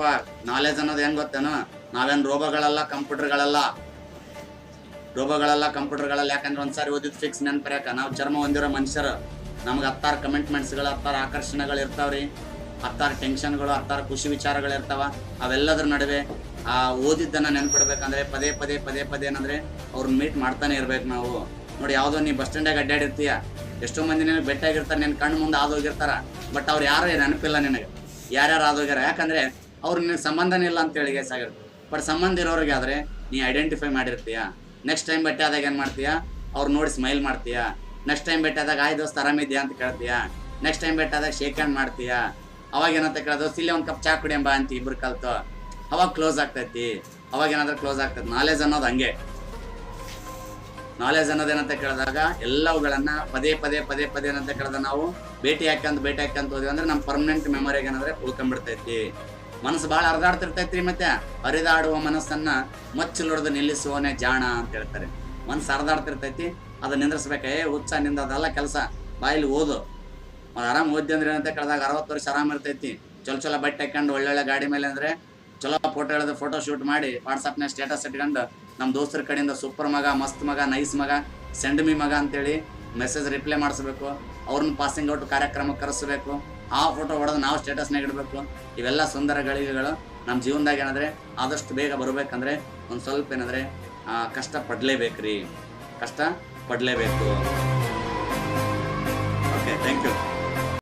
ನೋಡ್ರಪ್ಪ, ನಾಲೆಜ್ ಅನ್ನೋದು ಹೆಂಗ್ ಗೊತ್ತೇನು, ನಾವೇನ್ ರೋಬೋಗಳಲ್ಲ, ಕಂಪ್ಯೂಟರ್ಗಳಲ್ಲ. ಯಾಕಂದ್ರೆ ಒಂದ್ಸಾರಿ ಓದಿದ್ ಫಿಕ್ಸ್ ನೆನ್ಪರ್ಯಾಕ. ನಾವು ಜನ್ಮ ಹೊಂದಿರೋ ಮನುಷ್ಯರು. ನಮ್ಗೆ 10 ಕಮಿಟ್ಮೆಂಟ್ಸ್ಗಳು, 10 ಆಕರ್ಷಣೆಗಳು ಇರ್ತಾವ್ರಿ, 10 ಟೆನ್ಷನ್ಗಳು, 10 ಖುಷಿ ವಿಚಾರಗಳು ಇರ್ತಾವ. ಅವೆಲ್ಲದ್ರ ನಡುವೆ ಆ ಓದಿದ್ದನ್ನ ನೆನ್ಪಿಡ್ಬೇಕಂದ್ರೆ ಪದೇ ಏನಂದ್ರೆ ಅವ್ರನ್ನ ಮೀಟ್ ಮಾಡ್ತಾನೆ ಇರ್ಬೇಕು ನಾವು. ನೋಡಿ, ಯಾವ್ದೋ ನೀ ಬಸ್ ಸ್ಟ್ಯಾಂಡಾಗ ಅಡ್ಡಾಡಿರ್ತೀಯ, ಎಷ್ಟೋ ಮಂದಿ ನಿನಗೆ ಭೇಟಿಯಾಗಿರ್ತಾರೆ, ನಿನ್ ಕಣ್ಣು ಮುಂದೆ ಆದೋಗಿರ್ತಾರ, ಬಟ್ ಅವ್ರು ಯಾರು ನೆನಪಿಲ್ಲ ನಿನಗೆ, ಯಾರ್ಯಾರು ಆದೋಗ್ಯಾರ. ಯಾಕಂದ್ರೆ ಅವ್ರು ನಿನಗೆ ಸಂಬಂಧನೇ ಇಲ್ಲ ಅಂತ ಹೇಳಿ ಆಗಿರುತ್ತೆ. ಬಟ್ ಸಂಬಂಧ ಇರೋರಿಗೆ ಆದ್ರೆ ನೀ ಐಡೆಂಟಿಫೈ ಮಾಡಿರ್ತೀಯ. ನೆಕ್ಸ್ಟ್ ಟೈಮ್ ಭೇಟಿ ಆದಾಗ ಏನ್ ಮಾಡ್ತೀಯ, ಅವ್ರು ನೋಡಿ ಸ್ಮೈಲ್ ಮಾಡ್ತೀಯ. ನೆಕ್ಸ್ಟ್ ಟೈಮ್ ಭೇಟಿ ಆದಾಗ ಆಯ್ ದೋಸ್ತ್ ಆರಾಮಿದ್ಯಾ ಅಂತ ಕೇಳ್ತೀಯ. ನೆಕ್ಸ್ಟ್ ಟೈಮ್ ಭೇಟಿ ಆದಾಗ ಶೇಕ್ ಹ್ಯಾಂಡ್ ಮಾಡ್ತೀಯ. ಅವಾಗ ಏನಂತ ಕೇಳೋದು, ಇಲ್ಲಿ ಒಂದ್ ಕಪ್ ಚಾ ಕುಡಿಯಂಬ ಅಂತ ಇಬ್ರು ಕಲ್ತು ಅವಾಗ ಕ್ಲೋಸ್ ಆಗ್ತೈತಿ. ಅವಾಗ ಏನಾದ್ರೂ ಕ್ಲೋಸ್ ಆಗ್ತೈತಿ. ನಾಲೆಜ್ ಅನ್ನೋದು ಹಂಗೆ. ನಾಲೆಜ್ ಅನ್ನೋದೇನಂತ ಕೇಳಿದಾಗ ಎಲ್ಲವುಗಳನ್ನ ಪದೇ ಏನಂತ ಕೇಳಿದ ನಾವು ಭೇಟಿ ಹಾಕಂತ ಹೋದ್ವಿ ಅಂದ್ರೆ ನಮ್ಮ ಪರ್ಮನೆಂಟ್ ಮೆಮೊರಿಗೆ ಏನಂದ್ರೆ ಉಳ್ಕೊಂಡ್ಬಿಡ್ತೈತಿ. ಮನಸ್ಸು ಭಾಳ ಹರಿದಾಡ್ತಿರ್ತೈತ್ರಿ. ಮತ್ತೆ ಹರಿದಾಡುವ ಮನಸ್ಸನ್ನ ಮಚ್ಚಲೊಡೆದು ನಿಲ್ಲಿಸುವನೇ ಜಾಣ ಅಂತ ಹೇಳ್ತಾರೆ. ಮನಸ್ಸು ಹರಿದಾಡ್ತಿರ್ತೈತಿ, ಅದು ನಿಂದ್ರಿಸ್ಬೇಕೆ. ಹುಚ್ಚ ನಿಂದ ಅದೆಲ್ಲ ಕೆಲಸ. ಬಾಯಿಲಿ ಓದು, ಆರಾಮ್ ಓದಿ ಅಂದ್ರೆ ಏನಂತ ಕೇಳಿದಾಗ 60 ವರ್ಷ ಆರಾಮ್ ಇರ್ತೈತಿ. ಚಲೋ ಬಟ್ಟೆ ಹಾಕೊಂಡು ಒಳ್ಳೊಳ್ಳೆ ಗಾಡಿ ಮೇಲೆ ಅಂದ್ರೆ ಚಲೋ ಫೋಟೋ ಎಳೆದು ಫೋಟೋ ಶೂಟ್ ಮಾಡಿ ವಾಟ್ಸಪ್ನ ಸ್ಟೇಟಸ್ ಇಟ್ಕೊಂಡು ನಮ್ಮ ದೋಸ್ತರ ಕಡೆಯಿಂದ ಸೂಪರ್ ಮಗ, ಮಸ್ತ್ ಮಗ, ನೈಸ್ ಮಗ, ಸೆಂಡ್ ಮಿ ಮಗ ಅಂತೇಳಿ ಮೆಸೇಜ್ ರಿಪ್ಲೈ ಮಾಡಿಸ್ಬೇಕು. ಅವ್ರನ್ನ ಪಾಸಿಂಗ್ ಔಟ್ ಕಾರ್ಯಕ್ರಮಕ್ಕೆ ಕರೆಸಬೇಕು. ಆ ಫೋಟೋ ಹೊಡೆದು ನಾವು ಸ್ಟೇಟಸ್ನಾಗ ಇಡಬೇಕು. ಇವೆಲ್ಲ ಸುಂದರ ಗಳಿಗೆಗಳು ನಮ್ಮ ಜೀವನದಾಗ ಏನಂದ್ರೆ ಆದಷ್ಟು ಬೇಗ ಬರಬೇಕಂದ್ರೆ ಒಂದು ಸ್ವಲ್ಪ ಏನಂದ್ರೆ ಕಷ್ಟ ಪಡಲೇಬೇಕ್ರಿ.